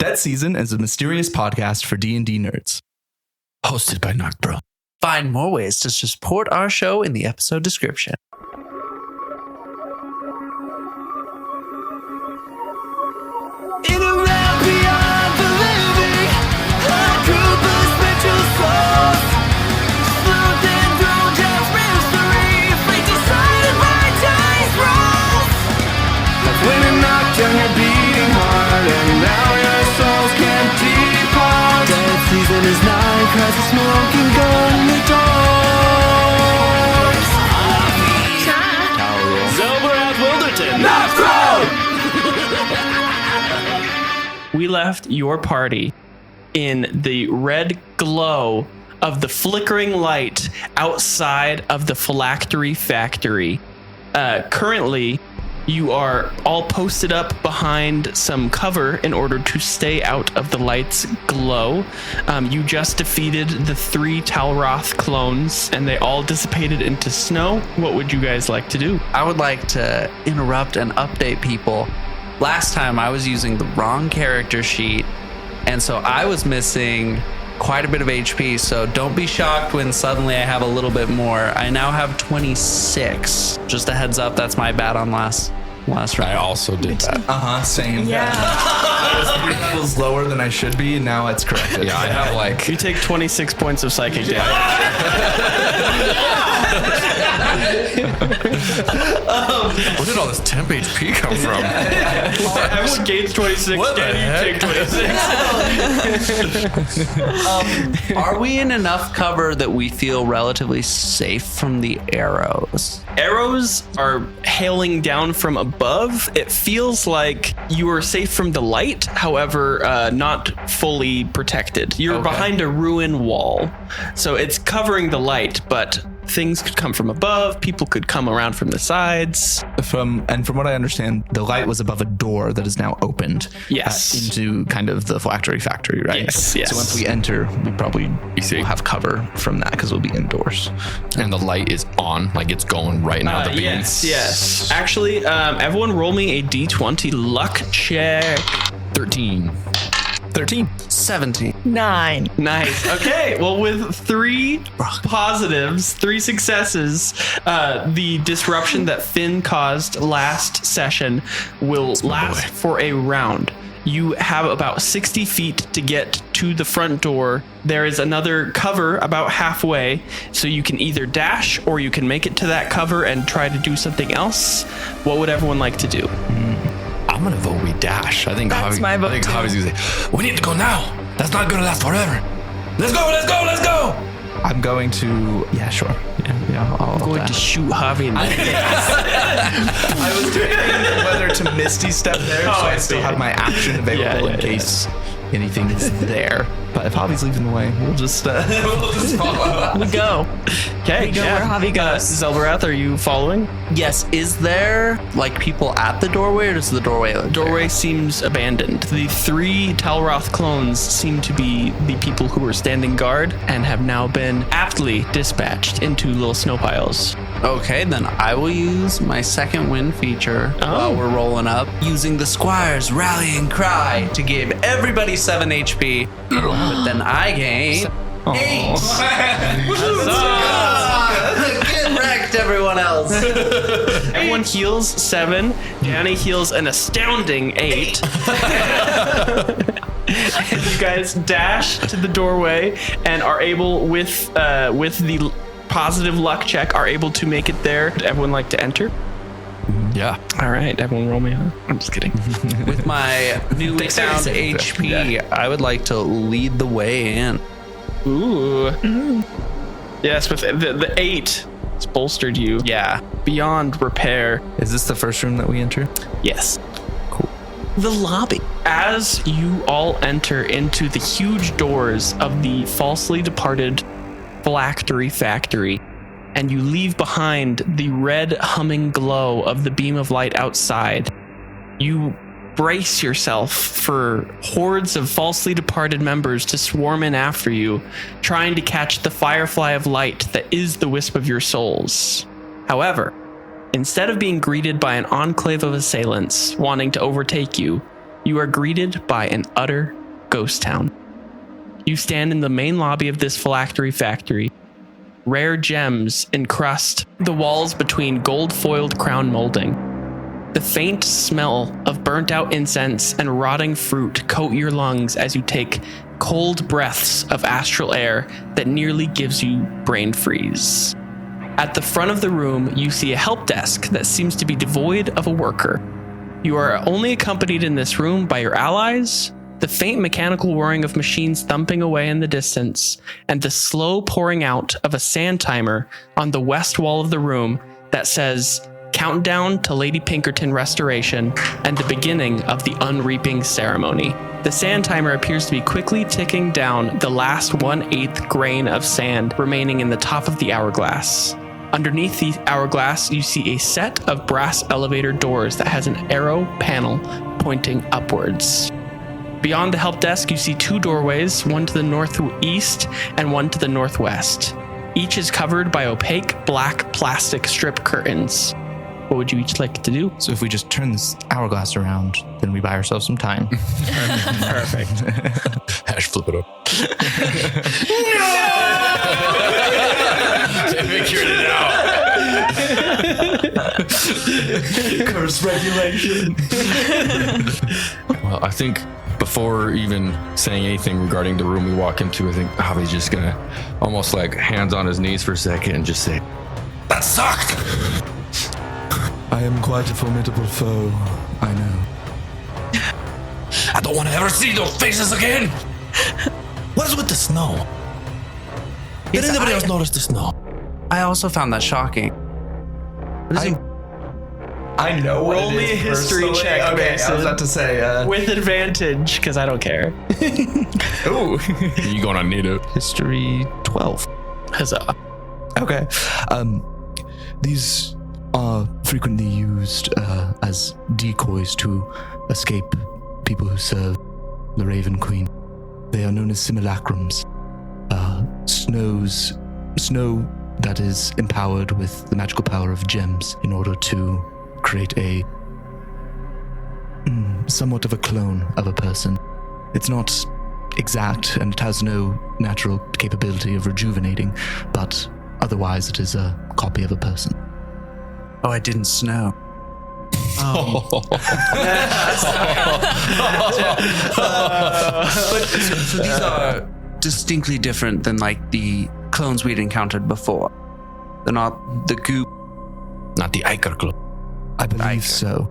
Dead Season is a mysterious podcast for D&D nerds. Hosted by Nocturnal. Find more ways to support our show in the episode description. In a realm beyond the living, a group of spiritual souls, sleuthing through death's mystery, fate decided by dice rolls. When it knocked on your beating heart, and now your souls can't depart. Dead season is nigh, cries the smoking gun the doors. Xelborath Wilderton. Not thrown! We left your party in the red glow of the flickering light outside of the Phylactery Factory. Currently, you are all posted up behind some cover in order to stay out of the light's glow. You just defeated the 3 Talroth clones, and they all dissipated into snow. What would you guys like to do? I would like to interrupt and update people. Last time I was using the wrong character sheet, and so I was missing quite a bit of HP, so don't be shocked when suddenly I have a little bit more. I now have 26. Just a heads up, that's my bad on last round. I also did that. Same. Yeah. I was 3 levels lower than I should be, and now it's corrected. Yeah, I have like... You take 26 points of psychic damage. Where did all this temp HP come from? Everyone gains 26. What the Danny, you take 26. Are we in enough cover that we feel relatively safe from the arrows? Arrows are hailing down from above. It feels like you are safe from the light, however, not fully protected. You're behind a ruin wall, so it's covering the light, but things could come from above. People could come around from the sides. From what I understand, the light was above a door that is now opened. Yes. Into kind of the Phylactery Factory, right? Yes. So once we enter, we probably will have cover from that because we'll be indoors. And the light is on, like it's going right now. The beams. Yes. Actually, everyone roll me a D20 luck check. 13. 17. 9. Nice. Okay. Well, with 3 positives, 3 successes, the disruption that Finn caused last session will last for a round. You have about 60 feet to get to the front door. There is another cover about halfway, so you can either dash or you can make it to that cover and try to do something else. What would everyone like to do? I'm gonna vote we dash. I think That's my vote, too. Javi's gonna say, we need to go now. That's not gonna last forever. Let's go. I'm going to... Yeah, sure. Yeah, I'll I'm going to shoot Javi in the I was debating whether to Misty step there, so I still have my action available in case anything is there. But if Javi's leaving the way, we'll just follow. We go. Okay, We go where Javi goes. Xelborath, are you following? Yes, is there like people at the doorway, or does the doorway look Doorway seems abandoned. The 3 Talroth clones seem to be the people who were standing guard and have now been aptly dispatched into little snow piles. Okay, then I will use my second win feature while we're rolling up, using the Squire's rallying cry to give everybody 7 HP, but then I gain 8. Get wrecked, everyone else. Everyone heals 7. Danny heals an astounding 8. And you guys dash to the doorway and are able, with the positive luck check, are able to make it there. Would everyone like to enter? Yeah. All right, everyone roll me on. I'm just kidding. With my newly found HP, I would like to lead the way in. Ooh. Yes, with the 8, it's bolstered you. Yeah. Beyond repair. Is this the first room that we enter? Yes. Cool. The lobby. As you all enter into the huge doors of the falsely departed Phylactery Factory, and you leave behind the red humming glow of the beam of light outside, you brace yourself for hordes of falsely departed members to swarm in after you, trying to catch the firefly of light that is the wisp of your souls. However, instead of being greeted by an enclave of assailants wanting to overtake you, you are greeted by an utter ghost town. You stand in the main lobby of this Phylactery Factory. Rare gems encrust the walls between gold-foiled crown molding. The faint smell of burnt-out incense and rotting fruit coat your lungs as you take cold breaths of astral air that nearly gives you brain freeze. At the front of the room, you see a help desk that seems to be devoid of a worker. You are only accompanied in this room by your allies, the faint mechanical whirring of machines thumping away in the distance, and the slow pouring out of a sand timer on the west wall of the room that says, "Countdown to Lady Pinkerton restoration and the beginning of the unreaping ceremony." The sand timer appears to be quickly ticking down the last 1/8 grain of sand remaining in the top of the hourglass. Underneath the hourglass, you see a set of brass elevator doors that has an arrow panel pointing upwards. Beyond the help desk, you see 2 doorways, one to the northeast and one to the northwest. Each is covered by opaque black plastic strip curtains. What would you each like to do? So if we just turn this hourglass around, then we buy ourselves some time. Perfect. Hash flip it up. They figured it out. Curse regulation. Well, I think before even saying anything regarding the room we walk into, I think Javi's just gonna almost like hands on his knees for a second and just say, That sucked! I am quite a formidable foe, I know. I don't want to ever see those faces again! What is with the snow? Did anybody else notice the snow? I also found that shocking. What is he? I know what Roll it me is a history personally. check, Okay, Mason. I was about to say, With advantage, because I don't care. ooh. "You gonna need it." History 12. Huzzah. Okay. These are frequently used as decoys to escape people who serve the Raven Queen. They are known as simulacrums. Snow that is empowered with the magical power of gems in order to create a somewhat of a clone of a person. It's not exact and it has no natural capability of rejuvenating, but otherwise it is a copy of a person. Oh, it didn't snow. So these are distinctly different than like the clones we'd encountered before. They're not the goop. Not the Iker Club. I believe so.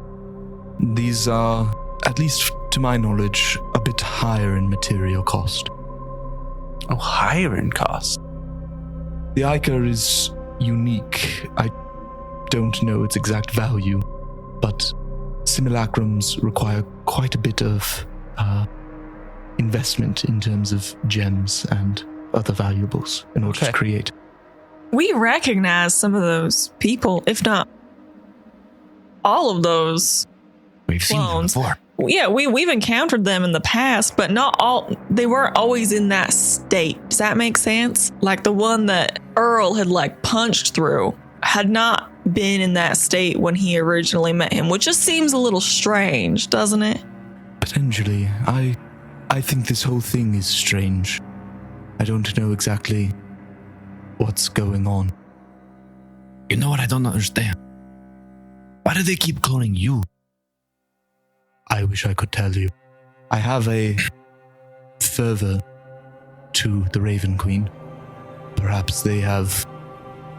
These are, at least to my knowledge, a bit higher in material cost. Oh, higher in cost. The Iker is unique. I don't know its exact value, but simulacrums require quite a bit of investment in terms of gems and other valuables in order to create. We recognize some of those people, if not all of those We've seen them clones. before. Yeah, we've encountered them in the past, but not all. They weren't always in that state. Does that make sense? Like the one that Earl had like punched through had not been in that state when he originally met him, which just seems a little strange, doesn't it? Potentially. I think this whole thing is strange. I don't know exactly what's going on. You know what I don't understand? Why do they keep cloning you? I wish I could tell you. I have a fervor to the Raven Queen. Perhaps they have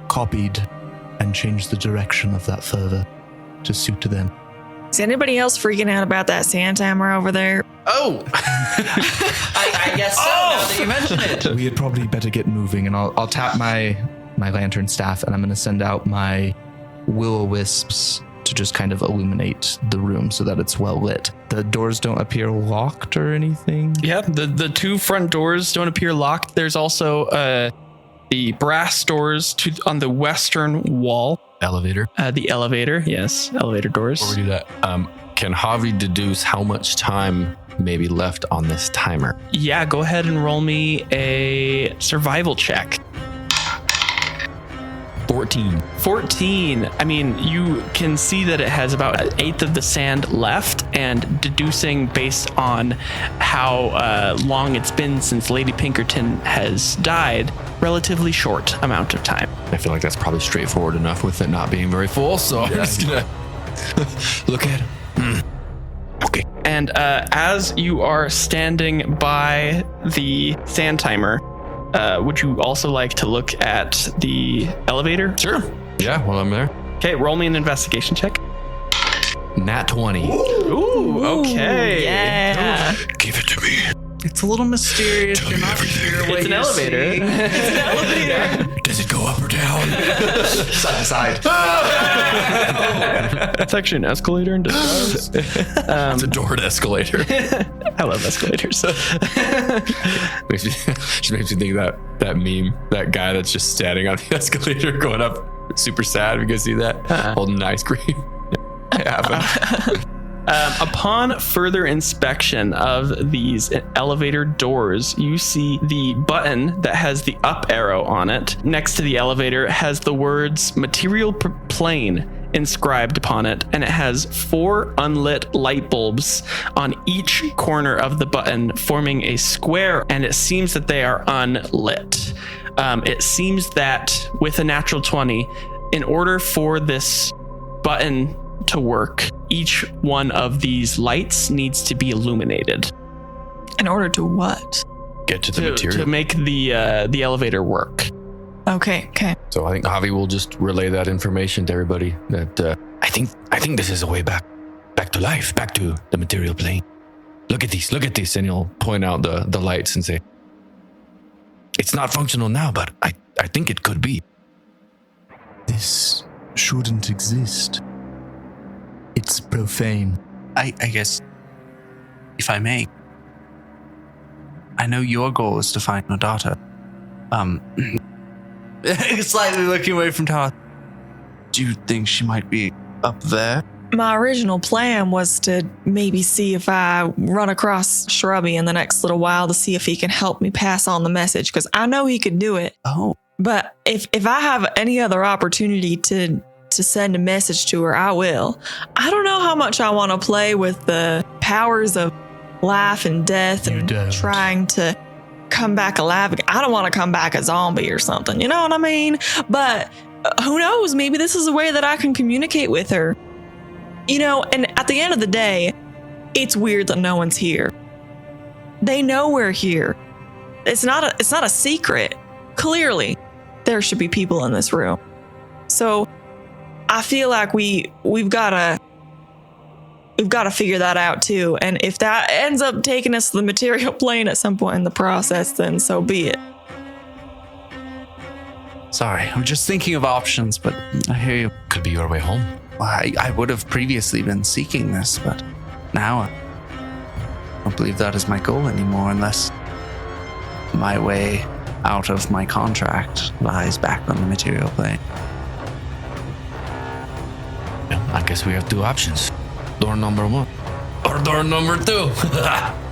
copied and changed the direction of that fervor to suit to them. Is anybody else freaking out about that sand timer over there? Oh! I guess so, now that you mention it. We had probably better get moving, and I'll tap my lantern staff, and I'm going to send out my will-o-wisps to just kind of illuminate the room so that it's well lit. The doors don't appear locked or anything. Yeah, the 2 front doors don't appear locked. There's also the brass doors on the western wall. Elevator. The elevator, yes, elevator doors. Before we do that, can Javi deduce how much time may be left on this timer? Yeah, go ahead and roll me a survival check. 14. 14. I mean, you can see that it has about 1/8 of the sand left, and deducing based on how long it's been since Lady Pinkerton has died, relatively short amount of time. I feel like that's probably straightforward enough with it not being very full, so I'm just gonna look at it. Okay. And as you are standing by the sand timer, would you also like to look at the elevator? Sure. Yeah, well, I'm there. Okay, roll me an investigation check. Nat 20. Ooh, okay. Yeah. Give it to me. It's a little mysterious. You're not sure what It's an you're elevator. seeing. Does it go up or down? Side to side. It's actually an escalator in disguise. It's a doored escalator. I love escalators. Just makes me think of that meme, that guy that's just standing on the escalator going up, super sad. You guys see that? Holding an ice cream. I haven't. Upon further inspection of these elevator doors, you see the button that has the up arrow on it. Next to the elevator has the words material plane inscribed upon it, and it has 4 unlit light bulbs on each corner of the button, forming a square, and it seems that they are unlit. It seems that with a natural 20, in order for this button to work, each one of these lights needs to be illuminated In order to what? Get to the material. to make the elevator work. Okay. So I think Javi will just relay that information to everybody. That I think this is a way back to life, back to the material plane. look at this, and he'll point out the lights and say, It's not functional now, but I think it could be. This shouldn't exist. It's profane. I guess, if I may, I know your goal is to find my daughter. Slightly looking away from Talroth. Do you think she might be up there? My original plan was to maybe see if I run across Shrubby in the next little while to see if he can help me pass on the message, because I know he could do it. Oh, But if I have any other opportunity to send a message to her, I will. I don't know how much I want to play with the powers of life and death You and don't. trying to come back alive. I don't want to come back a zombie or something. You know what I mean? But who knows? Maybe this is a way that I can communicate with her. You know, and at the end of the day, it's weird that no one's here. They know we're here. It's not a secret. Clearly, there should be people in this room. So I feel like we've got to figure that out too. And if that ends up taking us to the material plane at some point in the process, then so be it. sorry. I'm just thinking of options, but I hear you. Could be your way home. Well, I would have previously been seeking this, but now I don't believe that is my goal anymore unless my way out of my contract lies back on the material plane. I guess we have 2 options. Door number 1 or door number 2.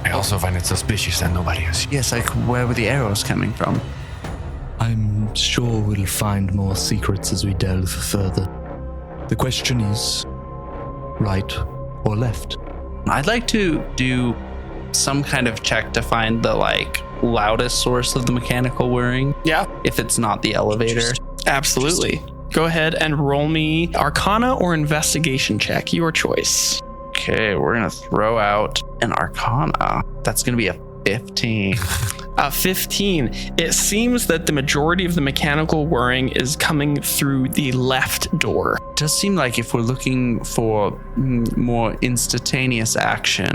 I also find it suspicious that nobody is. Yes, like where were the arrows coming from? I'm sure we'll find more secrets as we delve further. The question is, right or left? I'd like to do some kind of check to find the loudest source of the mechanical whirring. Yeah, If it's not the elevator. absolutely. Go ahead and roll me Arcana or Investigation check, your choice. Okay, we're gonna throw out an Arcana. That's gonna be a 15. 15. It seems that the majority of the mechanical whirring is coming through the left door. It does seem like if we're looking for more instantaneous action,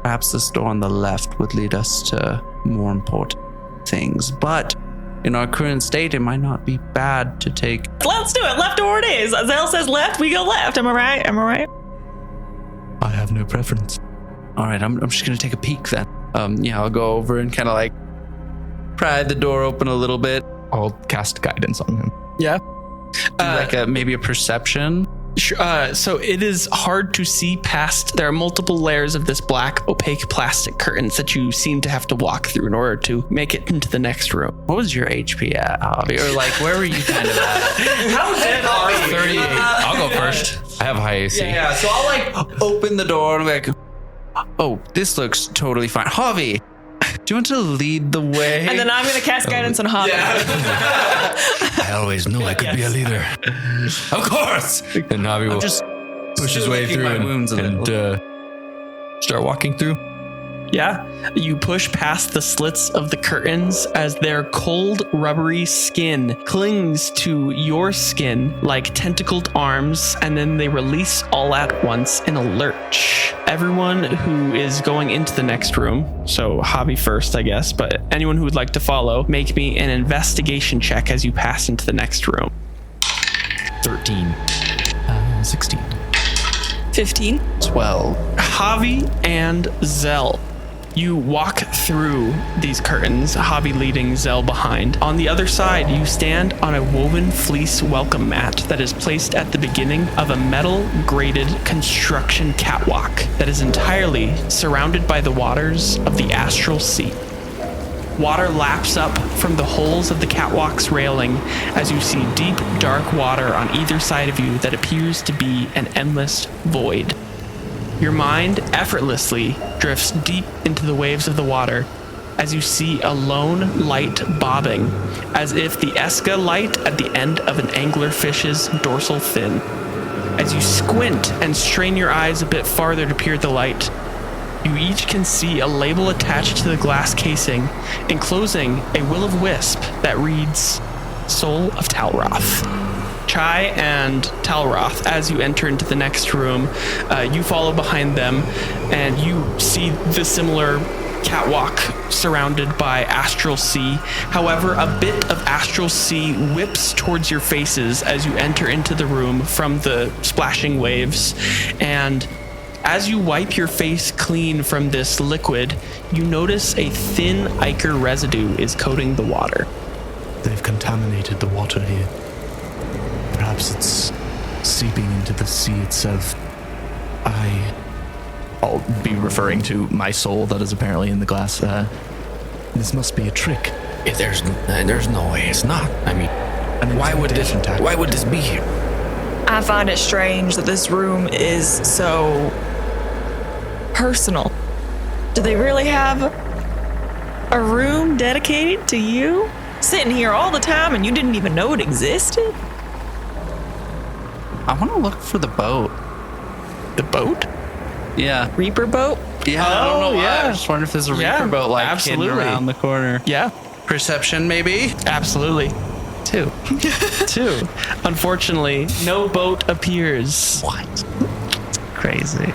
perhaps this door on the left would lead us to more important things. But in our current state, it might not be bad to take. Let's do it. Left door it is. Zell says left, we go left. Am I right? I have no preference. All right, I'm just gonna take a peek then. I'll go over and kind of pry the door open a little bit. I'll cast guidance on him. Yeah. Maybe a perception. So it is hard to see past. There are multiple layers of this black opaque plastic curtains that you seem to have to walk through in order to make it into the next room. What was your HP at, Javi? Or where were you kind of at? How dead are you? 38. I'll go first. I have high AC. Yeah, so I'll like open the door and I'm like, oh, this looks totally fine. Javi, do you want to lead the way? And then I'm going to cast guidance on Javi. I always knew I could be a leader. Of course. And Javi will just push his way licking through my wounds a and start walking through. Yeah, you push past the slits of the curtains as their cold, rubbery skin clings to your skin like tentacled arms, and then they release all at once in a lurch. Everyone who is going into the next room, so Javi first, I guess, but anyone who would like to follow, make me an investigation check as you pass into the next room. 13. 16. 15. 12. Javi and Zell. You walk through these curtains, Javi leading Zell behind. On the other side, you stand on a woven fleece welcome mat that is placed at the beginning of a metal grated construction catwalk that is entirely surrounded by the waters of the astral sea. Water laps up from the holes of the catwalk's railing as you see deep, dark water on either side of you that appears to be an endless void. Your mind effortlessly drifts deep into the waves of the water as you see a lone light bobbing, as if the Esca light at the end of an anglerfish's dorsal fin. As you squint and strain your eyes a bit farther to peer at the light, you each can see a label attached to the glass casing, enclosing a will-o'-wisp that reads, Soul of Talroth. Chai and Talroth, as you enter into the next room, you follow behind them and you see the similar catwalk surrounded by astral sea. However, a bit of astral sea whips towards your faces as you enter into the room from the splashing waves. And as you wipe your face clean from this liquid, you notice a thin ichor residue is coating the water. They've contaminated the water here. Perhaps it's seeping into the sea itself. I'll be referring to my soul that is apparently in the glass. This must be a trick. There's no way it's not. I mean, why would this be here? I find it strange that this room is so personal. Do they really have a room dedicated to you? Sitting here all the time and you didn't even know it existed? I want to look for the boat. The boat? Yeah. Reaper boat? Yeah, I don't know why. yeah. I just wonder if there's a Yeah, reaper boat like absolutely. hidden around the corner. Yeah, Perception, maybe? absolutely. 2. 2. Unfortunately, no boat appears. What? Crazy.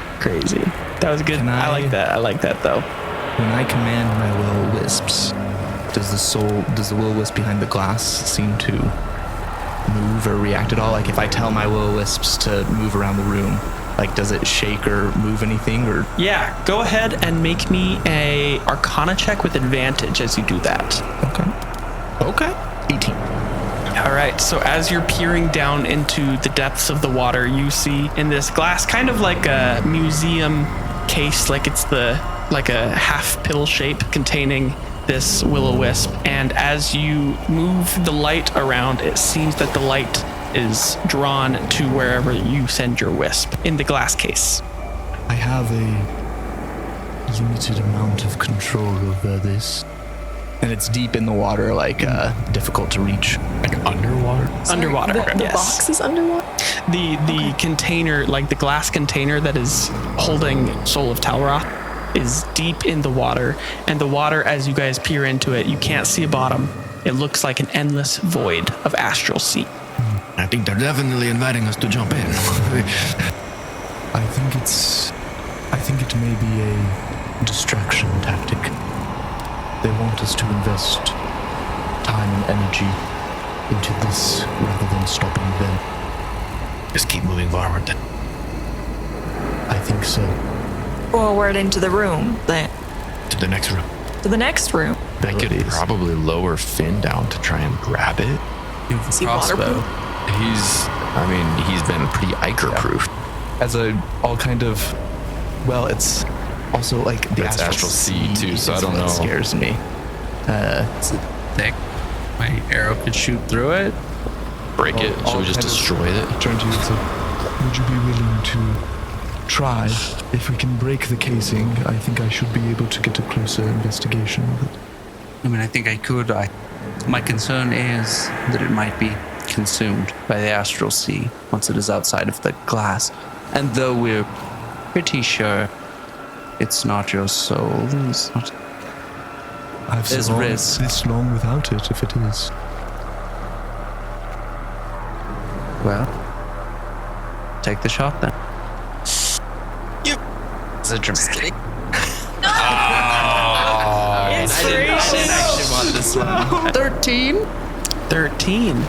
That was good. Can I like that. I like that though. When I command my will-o'-wisps, does the will-o'-wisp behind the glass seem to move or react at all? Like if I tell my will-o'-wisps to move around the room, like does it shake or move anything? Or Yeah, go ahead and make me a Arcana check with advantage as you do that. okay, 18. All right, so as you're peering down into the depths of the water, you see in this glass, kind of like a museum case, like it's like a half pill shape containing this will-o'-wisp. And as you move the light around, it seems that the light is drawn to wherever you send your wisp in the glass case. I have a limited amount of control over this. And it's deep in the water, like difficult to reach. Like underwater? Underwater, The yes. box is underwater? The container, like the glass container that is holding Soul of Talroth, is deep in the water. And the water, as you guys peer into it, you can't see a bottom. It looks like an endless void of astral sea. I think they're definitely inviting us to jump in. I think it may be a distraction tactic. They want us to invest time and energy into this rather than stopping them. Just keep moving forward then. I think so. Forward into the room, then. To the next room. To the next room. I could probably lower Finn down to try and grab it. See Crossbow. waterproof. He's been pretty ichor-proof. As a all kind of, well, it's also like the It's astral sea, too, so I is don't what know. Scares me. Is it thick? My arrow could shoot through it. Break it. All Should we just kind of- destroy it? Turn to you. Would you be willing to try? If we can break the casing, I think I should be able to get a closer investigation of it. I mean, I think I could. My concern is that it might be consumed by the astral sea once it is outside of the glass. And though we're pretty sure it's not your soul, it's not. I've There's survived risk. this long without it, if it is. Well, take the shot then. It's a dramatic. I didn't actually want this one. 13. 13.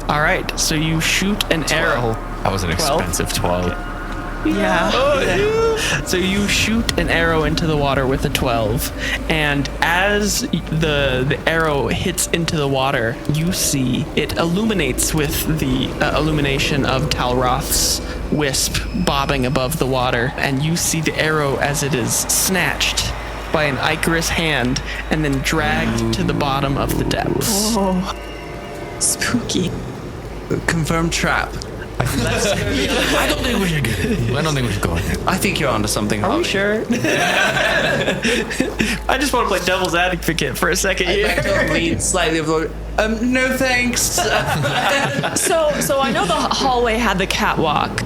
All right, so you shoot an arrow. That was an 12. expensive 12. Yeah. So you shoot an arrow into the water with a 12, and as the arrow hits into the water, you see it illuminates with the illumination of Talroth's wisp bobbing above the water, and you see the arrow as it is snatched by an Icarus hand and then dragged to the bottom of the depths. Oh, spooky. Confirmed trap. I don't think we should get it. I don't think we should go in there. I think you're onto something. Are Javi. you sure? I just want to play devil's advocate for a second Back here. to lean slightly of the. No thanks. So I know the hallway had the catwalk.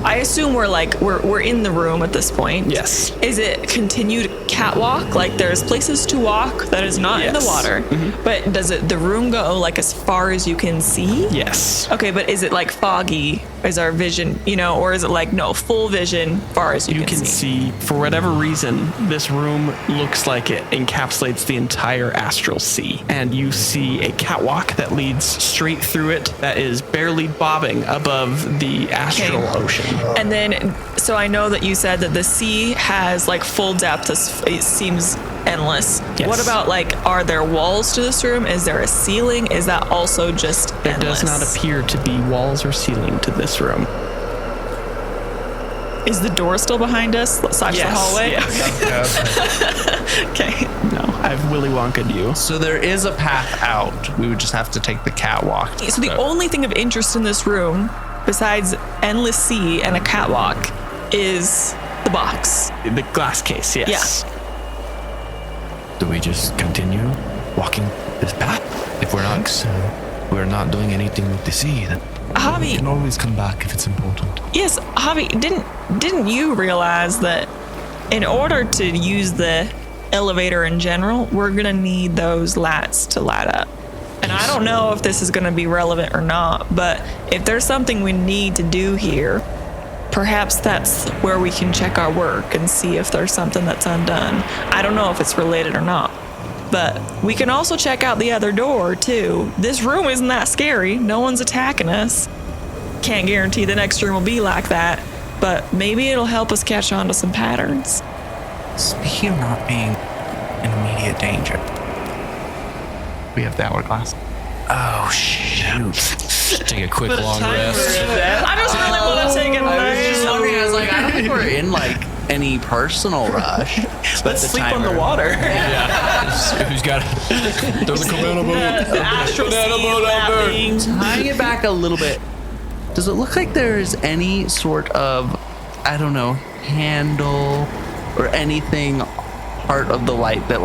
I assume we're in the room at this point. Yes. Is it continued catwalk? Like there's places to walk that is not in the Yes. water. But does the room go like as far as you can see? Yes. Okay, but is it like foggy? Is our vision, or is it like no full vision far as you You can see, for whatever reason, this room looks like it encapsulates the entire astral sea. And you see a catwalk that leads straight through it that is barely bobbing above the astral ocean. And then, so I know that you said that the sea has like full depth. It seems endless. Yes. What about are there walls to this room? Is there a ceiling? Is that also just There endless? does not appear to be walls or ceiling to this room. Is the door still behind us? Slash the hallway? Yes. Okay. No, I've Willy Wonka'd you. So there is a path out. We would just have to take the catwalk. So the only thing of interest in this room, besides endless sea and a catwalk, is the box. The glass case, yes. Do we just continue walking this path? If we're not doing anything with the sea, then We Javi, can always come back if it's important. yes, Javi, didn't you realize that in order to use the elevator in general, we're gonna need those lights to light up? And I don't know if this is gonna be relevant or not, but if there's something we need to do here, perhaps that's where we can check our work and see if there's something that's undone. I don't know if it's related or not. But we can also check out the other door, too. This room isn't that scary. No one's attacking us. Can't guarantee the next room will be like that, but maybe it'll help us catch on to some patterns. Speaking of not being in immediate danger. We have the hourglass. Oh, shoot. take a quick long rest. I just really want to take it I was just wondering, I was like, I don't think we're in any personal rush. Let's sleep on the water. Who's got it? There's a banana boat. The astral sea lapping. Tying it back a little bit, does it look like there's any sort of, I don't know, handle or anything part of the light that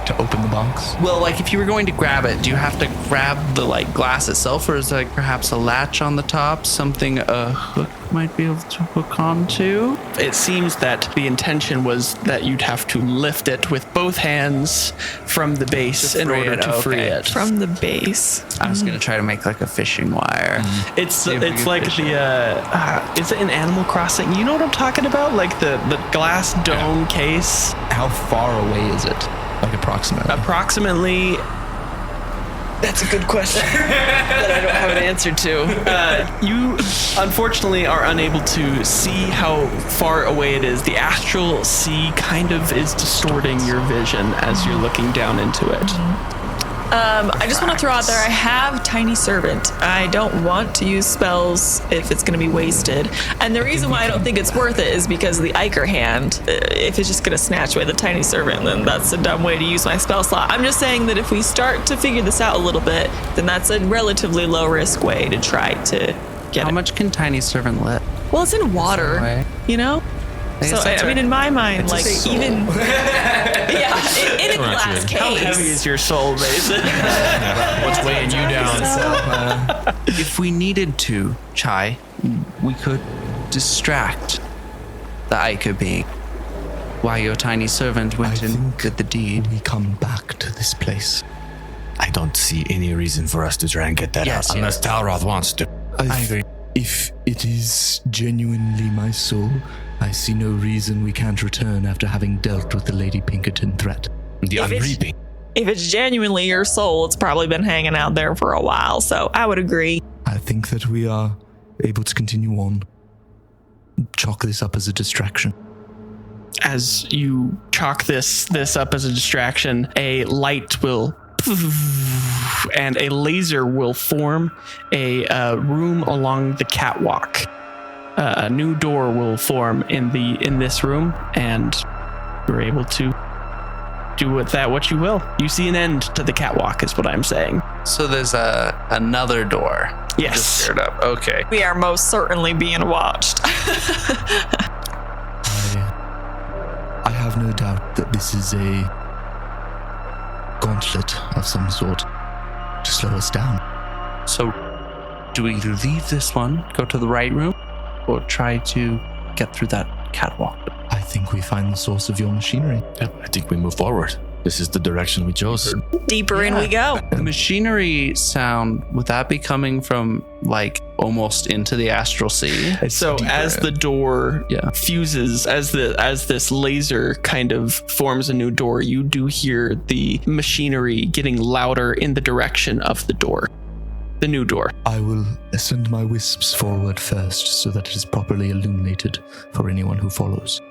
To open the box. well, if you were going to grab it, do you have to grab the glass itself, or is there perhaps a latch on the top, something a hook might be able to hook onto? It seems that the intention was that you'd have to lift it with both hands from the base in free order it, to free okay. it. From the base. I was gonna try to make a fishing wire. It's if we it's can like fish the is it in Animal Crossing? You know what I'm talking about? Like the glass dome case. How far away is it? Approximately. Approximately. That's a good question that I don't have an answer to. You unfortunately are unable to see how far away it is. The astral sea kind of is distorting your vision as you're looking down into it. I just want to throw out there, I have Tiny Servant. I don't want to use spells if it's going to be wasted. And the reason why I don't think it's worth it is because of the Iker hand. If it's just going to snatch away the Tiny Servant, then that's a dumb way to use my spell slot. I'm just saying that if we start to figure this out a little bit, then that's a relatively low risk way to try to Get How it. much can Tiny Servant lift? Well, it's in water, Way? you know? guess So, that's I mean, right. in my mind, like, even. in a glass case. How heavy is your soul, Mason? What's weighing you down? If we needed to, Chai, we could distract the Ica being while your tiny servant went I and think did the deed. we come back to this place. I don't see any reason for us to try and get that Yes, out unless Talroth wants to. I agree. If it is genuinely my soul, I see no reason we can't return after having dealt with the Lady Pinkerton threat. The If it's- unreaping. If it's genuinely your soul, it's probably been hanging out there for a while. So I would agree. I think that we are able to continue on. Chalk this up as a distraction. As you chalk this up as a distraction, a light will and a laser will form a room along the catwalk. A new door will form in this room, and you're able to do with that what you will. You see an end to the catwalk, is what I'm saying. So there's another door. Yes. Just stirred up. Okay. We are most certainly being watched. I have no doubt that this is a gauntlet of some sort to slow us down. So do we leave this one, go to the right room, or try to get through that catwalk? I think we find the source of your machinery. I think we move forward. This is the direction we chose. Deeper in we go. The machinery sound, would that be coming from like almost into the astral sea? So deeper as in. the door Yeah. fuses, as this laser kind of forms a new door, you do hear the machinery getting louder in the direction of the door. The new door. I will send my wisps forward first so that it is properly illuminated for anyone who follows.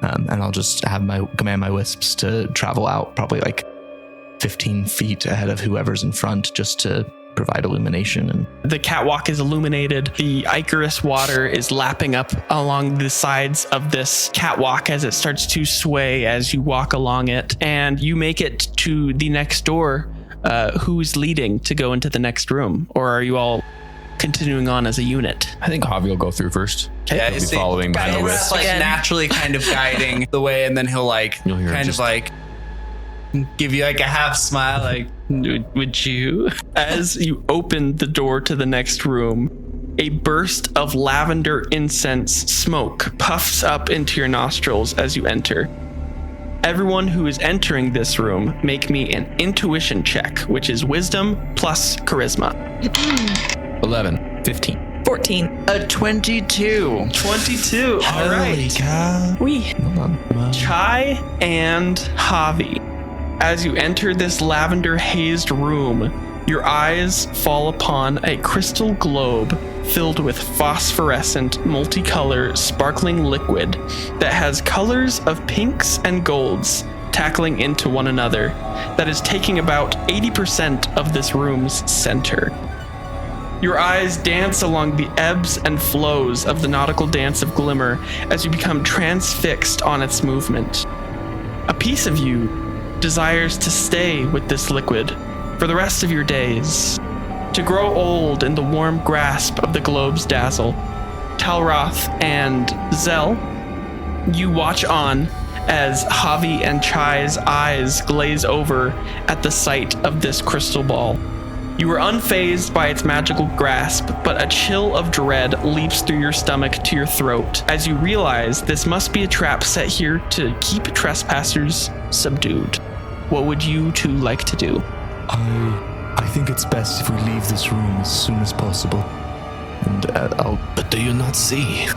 And I'll just have command my wisps to travel out probably like 15 feet ahead of whoever's in front just to provide illumination. And The catwalk is illuminated. The Icarus water is lapping up along the sides of this catwalk as it starts to sway as you walk along it. And you make it to the next door. Who's leading to go into the next room? Or are you all continuing on as a unit? I think Javi will go through first. Yeah, He'll be following behind the Talroth's wisp. like Again. naturally kind of guiding the way, and then he'll like You'll hear him kind of just- like give you like a half smile, like would you? As you open the door to the next room, a burst of lavender incense smoke puffs up into your nostrils as you enter. Everyone who is entering this room, make me an intuition check, which is wisdom plus charisma. 11. 15. 14. A 22. 22. All right. We. Chai and Javi. As you enter this lavender hazed room, your eyes fall upon a crystal globe filled with phosphorescent, multicolor, sparkling liquid that has colors of pinks and golds tackling into one another, that is taking about 80% of this room's center. Your eyes dance along the ebbs and flows of the nautical dance of glimmer as you become transfixed on its movement. A piece of you desires to stay with this liquid for the rest of your days, to grow old in the warm grasp of the globe's dazzle. Talroth and Zell, you watch on as Javi and Chai's eyes glaze over at the sight of this crystal ball. You are unfazed by its magical grasp, but a chill of dread leaps through your stomach to your throat as you realize this must be a trap set here to keep trespassers subdued. What would you two like to do? I think it's best if we leave this room as soon as possible. And But do you not see?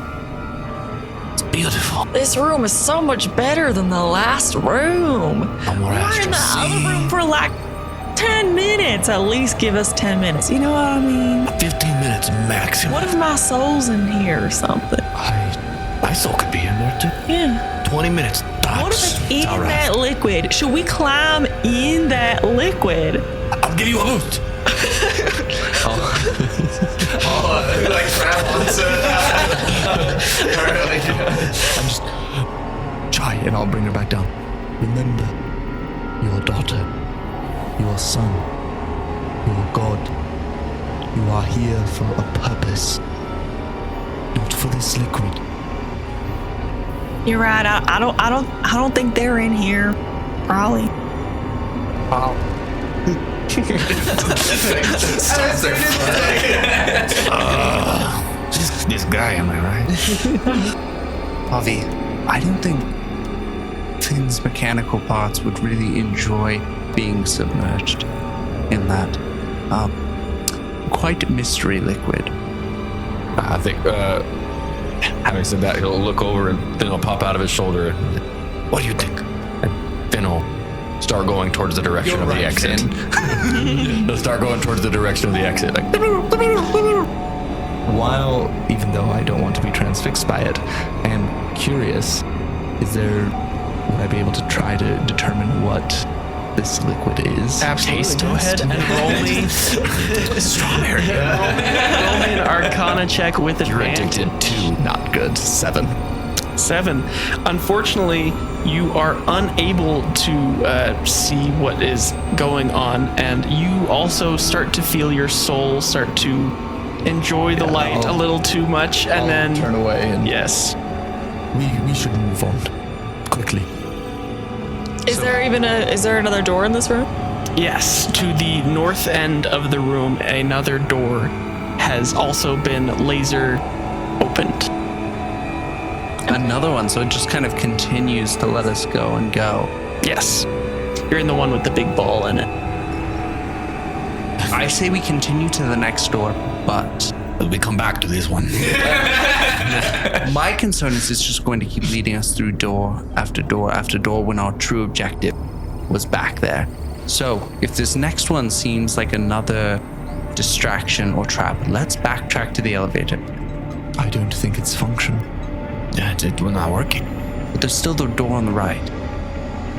It's beautiful. This room is so much better than the last room. No more We're in astral the other sea. room for like 10 minutes. At least give us 10 minutes. You know what I mean? 15 minutes maximum. What if my soul's in here or something? My soul could be in there too. Yeah. 20 minutes. What if it's in that liquid? Should we climb in that liquid? I'll give you a boost. Chai, and I'll bring her back down. Remember, your daughter, your son, your god. You are here for a purpose. out for this liquid. You're right. I don't think they're in here. Probably. This guy, am I right? Javi, I don't think Finn's mechanical parts would really enjoy being submerged in that quite mystery liquid. I think, having said that, he'll look over and Finn will pop out of his shoulder. What do you think? And Finn will start going towards the direction of the exit. He'll start going towards the direction of the exit. Like, While, even though I don't want to be transfixed by it, I am curious, would I be able to try to determine what this liquid is? Absolutely. Go ahead and roll me. Strawberry. Roll me an Arcana check with You're advantage. addicted to not good. 7. 7. Unfortunately, you are unable to see what is going on, and you also start to feel your soul start to enjoy the light a little too much, and then turn away and yes. we should move on quickly. Is there another door in this room? Yes, to the north end of the room, another door has also been laser opened. Another one, so it just kind of continues to let us go and go. Yes. You're in the one with the big ball in it. I say we continue to the next door, but We come back to this one. my concern is it's just going to keep leading us through door after door after door when our true objective was back there. So if this next one seems like another distraction or trap, let's backtrack to the elevator. I don't think it's functional. Yeah, it was not working. But there's still the door on the right,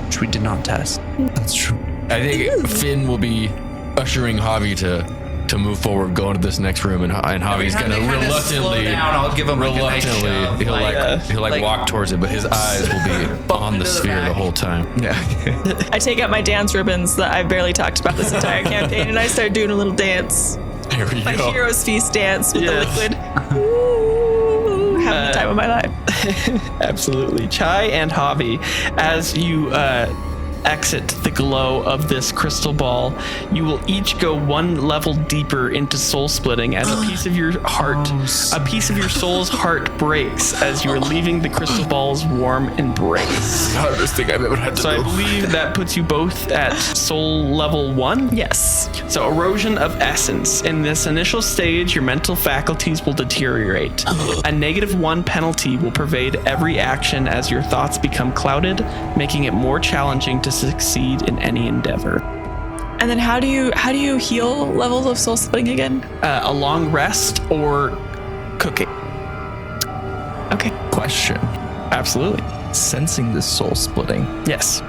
which we did not test. That's true. I think Finn will be ushering Javi to move forward, go into this next room, and Javi's gonna reluctantly, I'll give him he'll walk towards it, but his eyes will be on the sphere the whole time. Yeah. I take out my dance ribbons that I've barely talked about this entire campaign, and I start doing a little dance. There we My go. hero's feast dance with Yes. the liquid. Ooh, having the time of my life. Absolutely. Chai and Javi, as you exit the glow of this crystal ball, you will each go one level deeper into soul splitting as a piece of your heart, a piece of your soul's heart breaks as you are leaving the crystal ball's warm embrace. Hardest thing I've ever had to So I do. believe that puts you both at soul level 1. Yes. So erosion of essence. In this initial stage, your mental faculties will deteriorate. A -1 penalty will pervade every action as your thoughts become clouded, making it more challenging to succeed in any endeavor. And then how do you heal levels of soul splitting again? A long rest or cooking. Okay. Question. Absolutely. Sensing this soul splitting, Yes.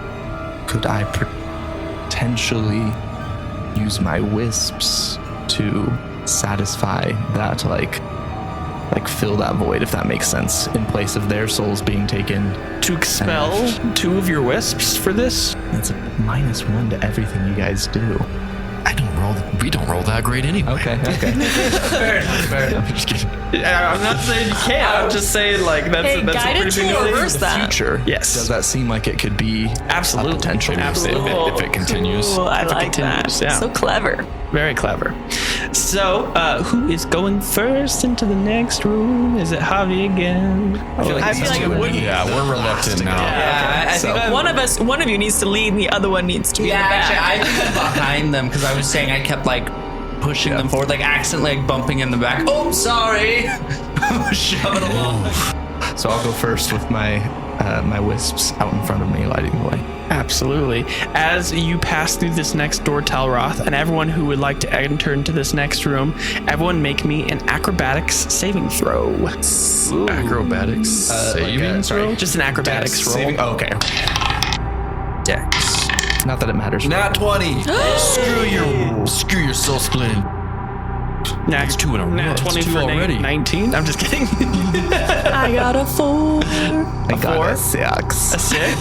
could I potentially use my wisps to satisfy that, like fill that void, if that makes sense, in place of their souls being taken? To expel 2 of your wisps for this? It's a -1 to everything you guys do. We don't roll that great anyway. Okay. Fair enough. I'm just kidding. I'm not saying you can't. I'm just saying that's Hey, that's a guidance pretty will big reverse thing. that. Future. Yes. Does that seem like it could be Absolutely. a potential? Absolutely. If it continues. Cool, I If it like continues, that. yeah. So clever. Very clever. So, who is going first into the next room? Is it Javi again? I feel like it would. Yeah, we're reluctant now. I think I'm, One of you needs to lead, and the other one needs to be in the back. I think I'm behind them because I was saying I kept pushing them forward, accidentally bumping in the back. Oh, sorry. Shove it along. So I'll go first with my my wisps out in front of me, lighting the way. Absolutely. As you pass through this next door, Talroth, and everyone who would like to enter into this next room, everyone make me an acrobatics saving throw. Acrobatics saving throw? Just an acrobatics roll. Saving. Oh, okay. Dex. Not that it matters. Nat 20. screw your soul splitting. Next 2 in a row. Nat 20 It's 2 for already. 19. I'm just kidding. I got a 4. I got 4? a 6. A 6.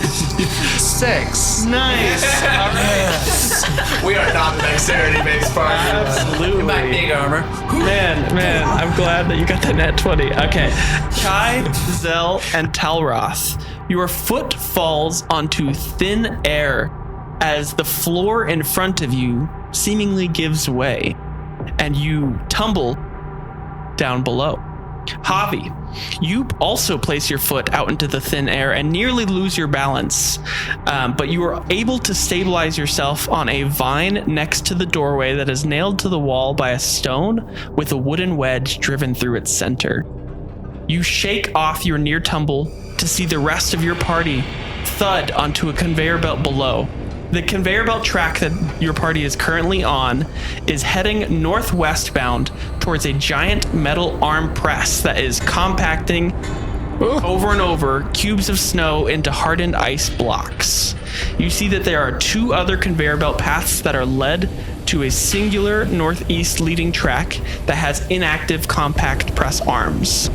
6. Nice. All right. We are not a dexterity-based party. Absolutely. Big armor. Man, I'm glad that you got the net 20. Okay. Kai, Zell, and Talroth, your foot falls onto thin air as the floor in front of you seemingly gives way, and you tumble down below. Javi, you also place your foot out into the thin air and nearly lose your balance, but you are able to stabilize yourself on a vine next to the doorway that is nailed to the wall by a stone with a wooden wedge driven through its center. You shake off your near tumble to see the rest of your party thud onto a conveyor belt below. The conveyor belt track that your party is currently on is heading northwest bound towards a giant metal arm press that is compacting over and over cubes of snow into hardened ice blocks. You see that there are 2 other conveyor belt paths that are led to a singular northeast leading track that has inactive compact press arms.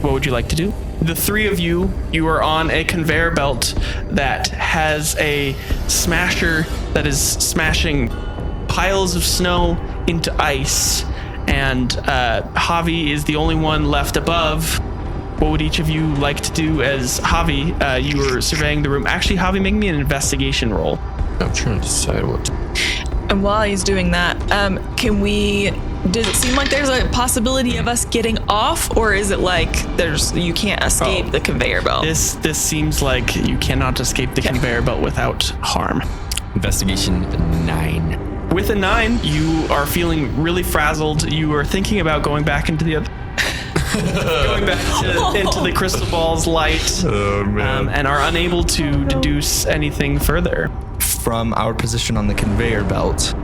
What would you like to do? The 3 of you are on a conveyor belt that has a smasher that is smashing piles of snow into ice, and Javi is the only one left above. What would each of you like to do as Javi, you are surveying the room? Actually, Javi, make me an investigation roll. I'm trying to decide what to... And while he's doing that, does it seem like there's a possibility of us getting off, or is it like you can't escape the conveyor belt? This seems like you cannot escape the conveyor belt without harm. Investigation 9. With a 9, you are feeling really frazzled. You are thinking about going back into the other... going back into the crystal ball's light, and are unable to deduce anything further. From our position on the conveyor belt,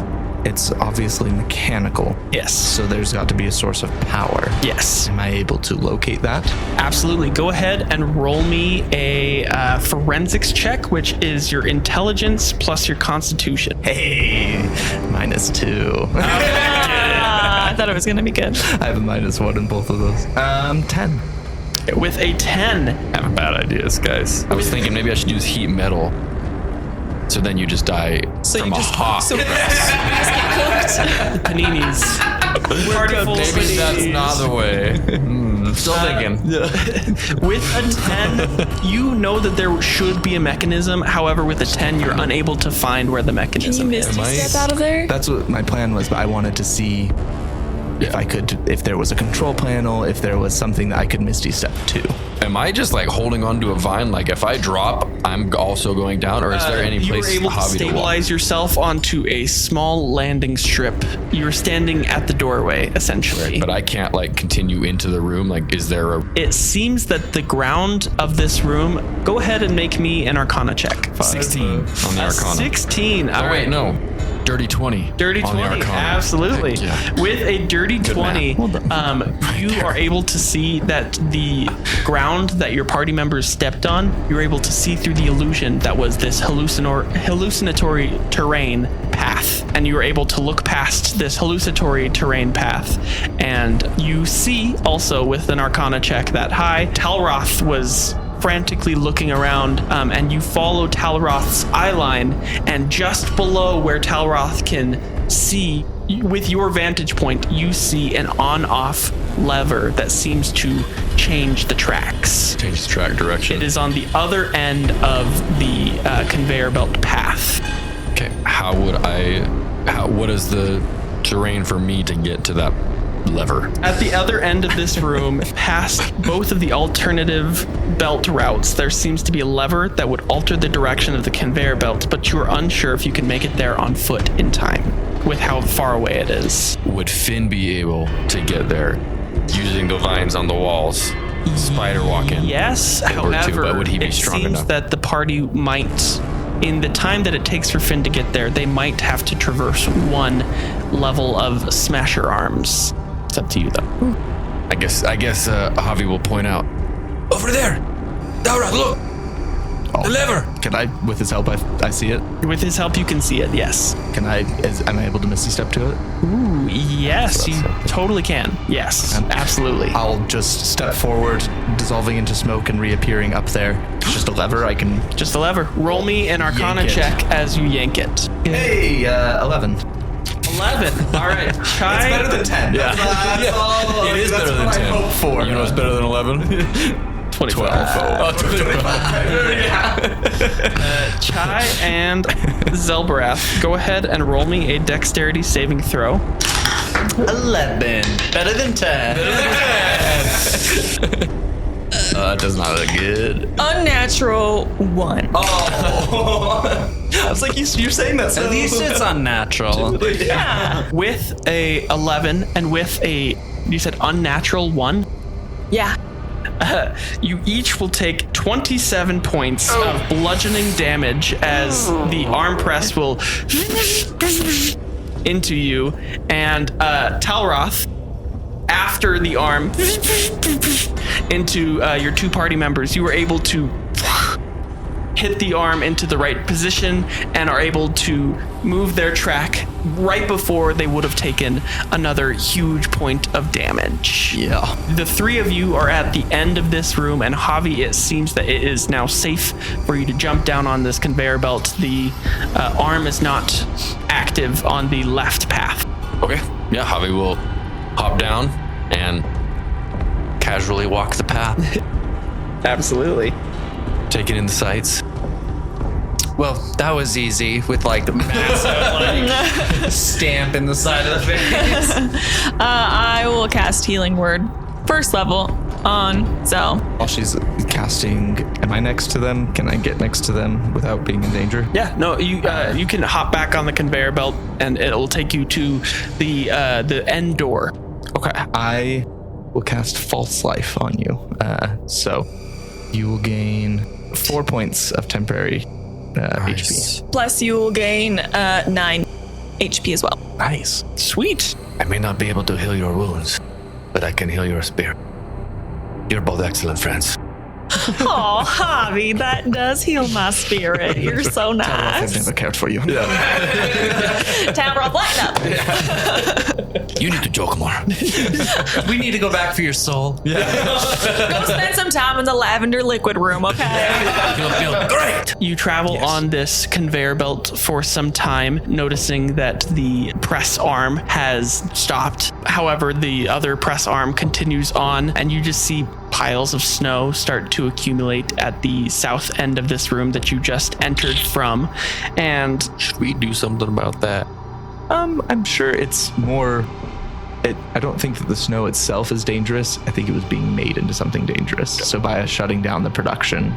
it's obviously mechanical. Yes. So there's got to be a source of power. Yes. Am I able to locate that? Absolutely. Go ahead and roll me a forensics check, which is your intelligence plus your constitution. Hey, -2. I thought it was going to be good. I have a -1 in both of those. 10. With a 10. Having bad ideas, guys. I was thinking maybe I should use heat metal. So then you just die from a hawk. So we just get cooked. Paninis. Party full of Maybe that's paninis. not the way. Still thinking. With a 10, you know that there should be a mechanism. However, with a 10, you're unable to find where the Can you mechanism is. misty step out of there? That's what my plan was, but I wanted to see if there was a control panel, if there was something that I could misty step to. Am I just like holding onto a vine? Like if I drop, I'm also going down, or is there any You were place able to Javi to walk? stabilize yourself onto a small landing strip. You're standing at the doorway, essentially. But I can't like continue into the room. Like, is there a... It seems that the ground of this room. Go ahead and make me an Arcana check. 16 on the A Arcana. 16. Oh wait, no. Dirty 20. Dirty on 20, the Arcana. absolutely. Heck yeah. With a dirty 20, you are able to see that the ground that your party members stepped on, you're able to see through the illusion that was this hallucinatory terrain path. And you were able to look past this hallucinatory terrain path. And you see also with an Arcana check that Talroth was frantically looking around, and you follow Talroth's eye line, and just below where Talroth can see, with your vantage point, you see an on-off lever that seems to change the tracks. Change the track direction. It is on the other end of the conveyor belt path. Okay, what is the terrain for me to get to that lever? At the other end of this room, past both of the alternative belt routes, there seems to be a lever that would alter the direction of the conveyor belt, but you're unsure if you can make it there on foot in time with how far away it is. Would Finn be able to get there using the vines on the walls? Spider walking. Yes, Or two, however, but would he be it strong seems enough? that the party might, in the time that it takes for Finn to get there, they might have to traverse one level of smasher arms. It's up to you, though. I guess Javi will point out. Over there! Talroth, look! The lever. Can I, with his help, I see it? With his help, you can see it. Yes. Am I able to Misty Step to it? Ooh, yes, you totally can. Yes, absolutely. I'll just step forward, dissolving into smoke and reappearing up there. Just a lever. I can. Just a lever. Roll me an Arcana Yank it. check as you yank it. Hey, 11. 11. All right, Chai. Better than 10. Yeah. It is better than 10. I hope for. You know what's better than 11? 25. Oh, Chai and Xelborath, go ahead and roll me a dexterity saving throw. 11. Better than 10. That does not look good. Unnatural 1. I was like, you're saying that. At least it's unnatural. With a 11 and with a, you said unnatural 1, Yeah. you each will take 27 points of bludgeoning damage as the arm press will into you, and Talroth, after the arm into your two party members, you were able to hit the arm into the right position and are able to move their track right before they would have taken another huge point of damage. Yeah. The three of you are at the end of this room, and Javi, it seems that it is now safe for you to jump down on this conveyor belt. The arm is not active on the left path. Okay. Yeah, Javi will hop down and casually walk the path, Absolutely. taking in the sights. Well, that was easy with like the massive like stamp in the side of the face. I will cast Healing Word. First level on Zell. While she's casting, am I next to them? Can I get next to them without being in danger? Yeah, no, you can hop back on the conveyor belt, and it'll take you to the end door. Okay, I will cast False Life on you. So you will gain 4 points of temporary HP. Plus, you will gain 9 HP as well. Nice. Sweet. I may not be able to heal your wounds, but I can heal your spirit. You're both excellent friends. Oh, Javi, that does heal my spirit. You're so I've nice. never cared for you. Talroth, lighten up. You need to joke more. We need to go back for your soul. Go spend some time in the lavender liquid room, okay? You'll feel great. You travel on this conveyor belt for some time, noticing that the press arm has stopped. However, the other press arm continues on, and you just see piles of snow start to accumulate at the south end of this room that you just entered from. And Should we do something about that? I'm sure it's more. I don't think that the snow itself is dangerous. I think it was being made into something dangerous. So by us shutting down the production,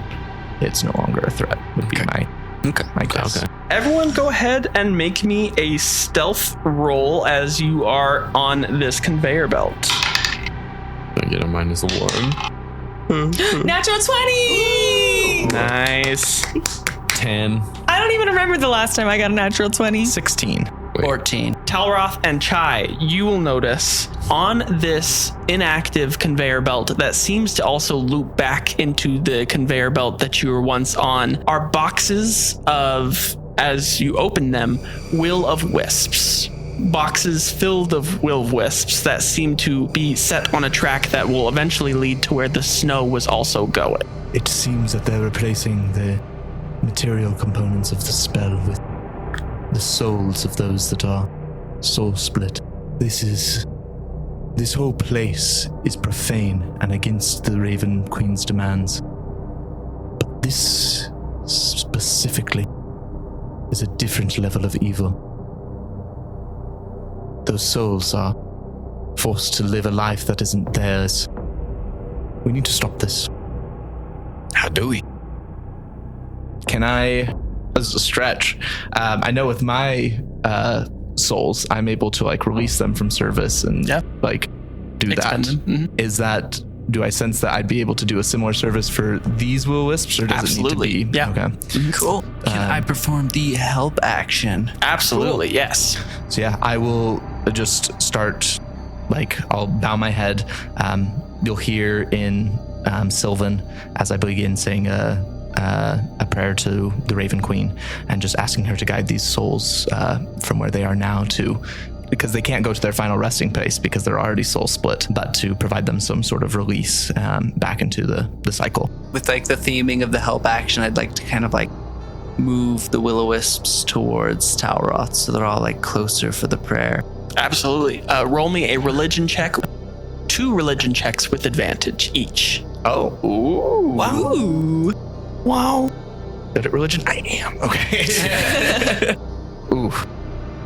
it's no longer a threat. Would be my guess. Okay. everyone go ahead and make me a stealth roll as you are on this conveyor belt. I get a -1. Natural 20! Nice. 10. I don't even remember the last time I got a natural 20. 16. 14. Talroth and Chai, you will notice on this inactive conveyor belt that seems to also loop back into the conveyor belt that you were once on are boxes of, as you open them, will-o'-wisps. Boxes filled of will-o'-wisps that seem to be set on a track that will eventually lead to where the snow was also going. It seems that they're replacing the material components of the spell with the souls of those that are soul split. This whole place is profane and against the Raven Queen's demands. But this specifically is a different level of evil. Those souls are forced to live a life that isn't theirs. We need to stop this. How do we? Can I, as a stretch, I know with my souls, I'm able to like release them from service and like do Expend that. them. Mhm. Is that, do I sense that I'd be able to do a similar service for these will-wisps, or does Absolutely. it need to be? Yeah. Okay. Cool. Can I perform the help action? Absolutely, yes. So yeah, I will just start, like, I'll bow my head. You'll hear in Sylvan as I begin saying a a prayer to the Raven Queen and just asking her to guide these souls from where they are now to, because they can't go to their final resting place because they're already soul split, but to provide them some sort of release back into the cycle. With like the theming of the help action, I'd like to kind of like move the will-o-wisps towards Talroth so they're all like closer for the prayer. Absolutely. Roll me a religion check. 2 religion checks with advantage each. Oh. Ooh. Wow. Wow. Good at religion? I am. Okay. Ooh.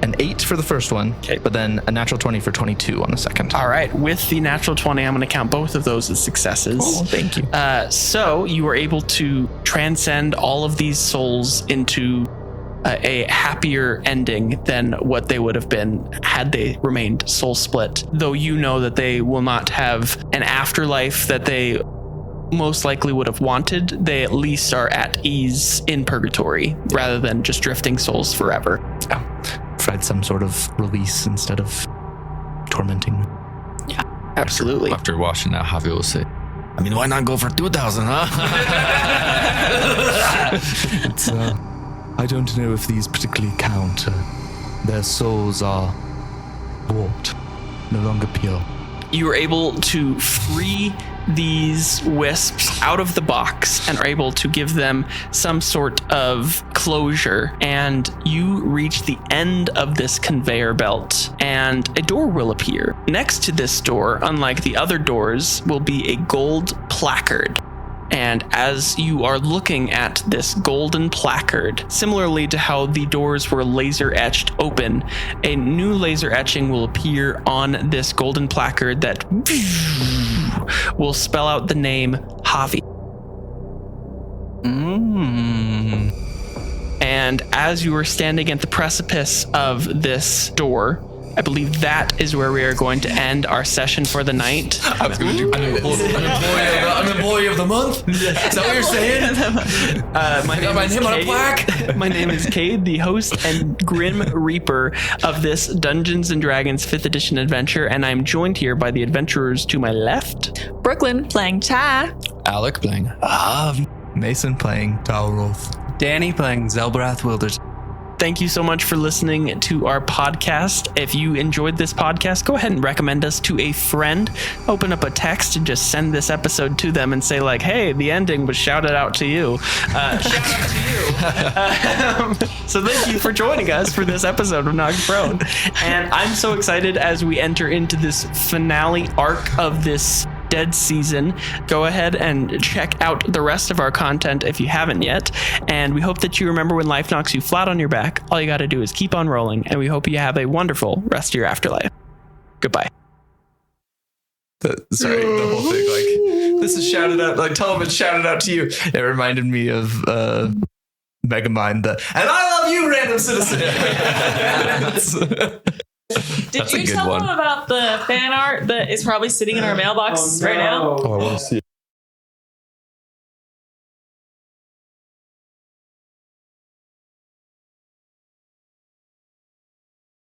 An 8 for the first one, okay, but then a natural 20 for 22 on the second. All right. With the natural 20, I'm going to count both of those as successes. Oh, thank you. So you were able to transcend all of these souls into a happier ending than what they would have been had they remained soul split. Though you know that they will not have an afterlife that they most likely would have wanted, they at least are at ease in purgatory rather than just drifting souls forever. Oh, provide some sort of release instead of tormenting. Yeah, absolutely. After watching that, Javi will say, I mean, why not go for 2,000, huh? It's, I don't know if these particularly count. Their souls are warped, no longer pure. You were able to free these wisps out of the box and are able to give them some sort of closure, and you reach the end of this conveyor belt and a door will appear. Next to this door, unlike the other doors, will be a gold placard. And as you are looking at this golden placard, similarly to how the doors were laser etched open, a new laser etching will appear on this golden placard that will spell out the name Javi. And as you are standing at the precipice of this door, I believe that is where we are going to end our session for the night. I'm employee of the month? Is that what you're saying? My name on a plaque? My name is Cade, the host and Grim Reaper of this Dungeons & Dragons 5th edition adventure, and I'm joined here by the adventurers to my left. Brooklyn playing Chai. Alec playing Javi. Mason playing Talroth. Danny playing Xelborath Wilders. Thank you so much for listening to our podcast. If you enjoyed this podcast, go ahead and recommend us to a friend. Open up a text and just send this episode to them and say like, hey, the ending was shouted out to you. Shout out to you. So thank you for joining us for this episode of Nog Prone. And I'm so excited as we enter into this finale arc of this dead season. Go ahead and check out the rest of our content if you haven't yet, and we hope that you remember when life knocks you flat on your back, all you got to do is keep on rolling, and we hope you have a wonderful rest of your afterlife. Goodbye. Sorry, the whole thing, like, this is shouted out, like, tell them it's shouted out to you. It reminded me of Megamind, and I love you, random citizen. Did you tell them about the fan art that is probably sitting in our mailbox right now? Oh, I want to see it.